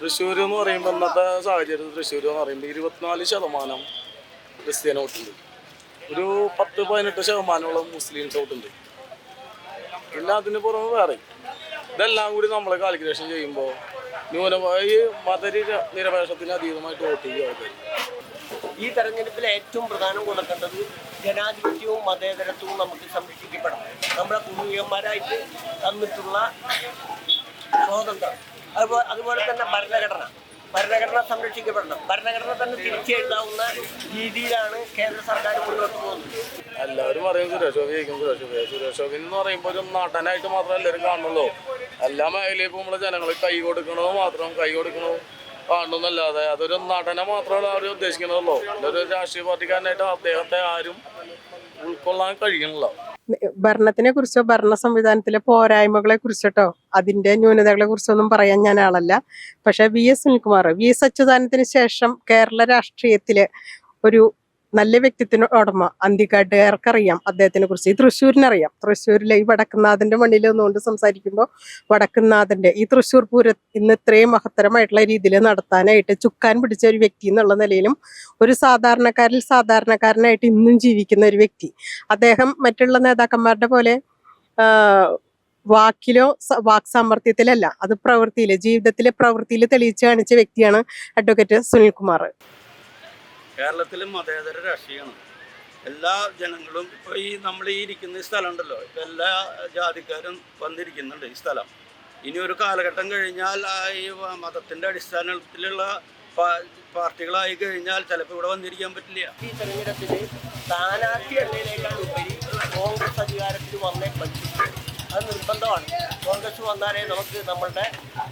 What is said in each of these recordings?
തൃശ്ശൂർ എന്ന് പറയുമ്പോൾ ഇന്നത്തെ സാഹചര്യത്തിൽ തൃശ്ശൂർ എന്ന് പറയുമ്പോൾ 24% ക്രിസ്ത്യൻ വോട്ടുണ്ട്, ഒരു 10-18% മുസ്ലിംസ് വോട്ടുണ്ട്, പിന്നെ അതിന് പുറമെ വേറെ. ഇതെല്ലാം കൂടി നമ്മൾ കാൽക്കുലേഷൻ ചെയ്യുമ്പോൾ ന്യൂനമായി മതനിരപേക്ഷത്തിന് അതീതമായിട്ട് വോട്ട് ചെയ്യുക. ഈ തെരഞ്ഞെടുപ്പിൽ ഏറ്റവും പ്രധാനം കൊടുക്കേണ്ടത് ജനാധിപത്യവും മതേതരത്വവും നമുക്ക് സംരക്ഷിക്കപ്പെടണം. നമ്മുടെ പൂർവികന്മാരായിട്ട് തന്നിട്ടുള്ള സ്വാതന്ത്ര്യം, അതുപോലെ തന്നെ ഭരണഘടന സംരക്ഷിക്കപ്പെടണം. ഭരണഘടന തന്നെ തിരിച്ചെഴുതാവുന്ന രീതിയിലാണ് കേന്ദ്ര സർക്കാർ മുന്നോട്ട് പോകുന്നത്. എല്ലാവരും പറയും സുരേഷ് ഗോപി എന്ന് പറയുമ്പോൾ ഒരു നടനായിട്ട് മാത്രമേ എല്ലാവരും കാണുന്നുള്ളൂ. എല്ലാ മേഖലയിലും നമ്മളെ ജനങ്ങൾ കൈ കൊടുക്കണോ കാണണമെന്നല്ലാതെ അതൊരു നടനെ മാത്രമല്ല അവർ ഉദ്ദേശിക്കണമല്ലോ. ഒരു രാഷ്ട്രീയ പാർട്ടിക്കാരനായിട്ട് അദ്ദേഹത്തെ ആരും ഉൾക്കൊള്ളാൻ കഴിയണല്ലോ. ഭരണത്തിനെ കുറിച്ചോ ഭരണ സംവിധാനത്തിലെ പോരായ്മകളെ കുറിച്ചിട്ടോ അതിന്റെ ന്യൂനതകളെ കുറിച്ചൊന്നും പറയാൻ ഞാൻ ആളല്ല. പക്ഷെ VS സുനിൽകുമാർ, VS അച്യുതാനന്ദന് ശേഷം കേരള രാഷ്ട്രീയത്തിലെ ഒരു നല്ല വ്യക്തിത്വത്തിന് ഉടമ അന്തിക്കാട്ടുകാർക്കറിയാം അദ്ദേഹത്തിനെ കുറിച്ച്. ഈ തൃശ്ശൂരിനറിയാം. തൃശ്ശൂരിലെ ഈ വടക്കുന്നാഥന്റെ മണ്ണിൽ നിന്നുകൊണ്ട് സംസാരിക്കുമ്പോൾ വടക്കുന്നാഥന്റെ ഈ തൃശ്ശൂർ പൂരം ഇന്ന് ഇത്രയും മഹത്തരമായിട്ടുള്ള രീതിയിൽ നടത്താനായിട്ട് ചുക്കാൻ പിടിച്ച ഒരു വ്യക്തി എന്നുള്ള നിലയിലും ഒരു സാധാരണക്കാരനായിട്ട് ഇന്നും ജീവിക്കുന്ന ഒരു വ്യക്തി. അദ്ദേഹം മറ്റുള്ള നേതാക്കന്മാരുടെ പോലെ വാക്കിലോ വാക്സാമർത്ഥ്യത്തിലല്ല, അത് ജീവിതത്തിലെ പ്രവൃത്തിയിൽ തെളിയിച്ച് കാണിച്ച വ്യക്തിയാണ് അഡ്വക്കേറ്റ് സുനിൽകുമാർ. കേരളത്തിൽ മതേതര രാഷ്ട്രീയമാണ്. എല്ലാ ജനങ്ങളും ഇപ്പോൾ നമ്മൾ ഈ ഇരിക്കുന്ന ഈ സ്ഥലം ഉണ്ടല്ലോ, ഇപ്പോൾ എല്ലാ ജാതിക്കാരും വന്നിരിക്കുന്നുണ്ട് ഈ സ്ഥലം. ഇനി ഒരു കാലഘട്ടം കഴിഞ്ഞാൽ ഈ മതത്തിൻ്റെ അടിസ്ഥാനത്തിലുള്ള പാർട്ടികളായി കഴിഞ്ഞാൽ ചിലപ്പോൾ ഇവിടെ വന്നിരിക്കാൻ പറ്റില്ല. ഈ തെരഞ്ഞെടുപ്പിൽ സ്ഥാനാർത്ഥി എന്നതിനേക്കാൾ ഉപരി കോൺഗ്രസ് അധികാരത്തിൽ വന്നേ പറ്റും. അത് നിർബന്ധമാണ്. കോൺഗ്രസ് വന്നാലേ നമുക്ക് നമ്മളുടെ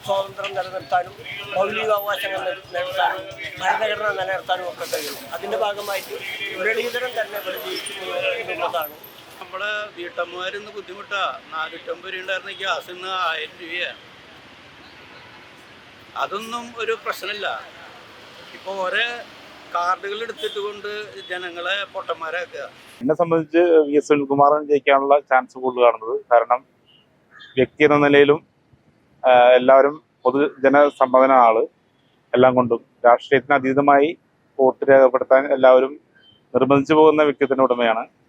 സ്വാതന്ത്ര്യം നിലനിർത്താനും മൗലികാവകാശങ്ങൾ നിലനിർത്താനും ഭരണഘടന നിലനിർത്താനും ഒക്കെ കഴിയുള്ളൂ. അതിൻ്റെ ഭാഗമായിട്ട് മുരളീധരൻ തന്നെ ഇവിടെ ജയിച്ചുള്ളതാണ്. നമ്മളെ വീട്ടമ്മമാരിന്ന് ബുദ്ധിമുട്ടാ. 450 രൂപ ഉണ്ടായിരുന്ന ഗ്യാസ് ഇന്ന് 1000 രൂപയാണ്. അതൊന്നും ഒരു പ്രശ്നമില്ല. ഇപ്പോൾ ഓരോ കാർഡുകൾ എടുത്തിട്ട് കൊണ്ട് ജനങ്ങളെ പൊട്ടന്മാരാക്കുക. എന്നെ സംബന്ധിച്ച് VS സുനിൽകുമാറിന് ജയിക്കാനുള്ള ചാൻസ് കൂടുതൽ കാണുന്നത്. കാരണം വ്യക്തി എന്ന നിലയിലും എല്ലാവരും പൊതുജനസമ്മതന ആള്, എല്ലാം കൊണ്ടും രാഷ്ട്രീയത്തിന് അതീതമായി വോട്ട് രേഖപ്പെടുത്താൻ എല്ലാവരും നിർബന്ധിച്ചു പോകുന്ന വ്യക്തിത്വത്തിന്റെ ഉടമയാണ്.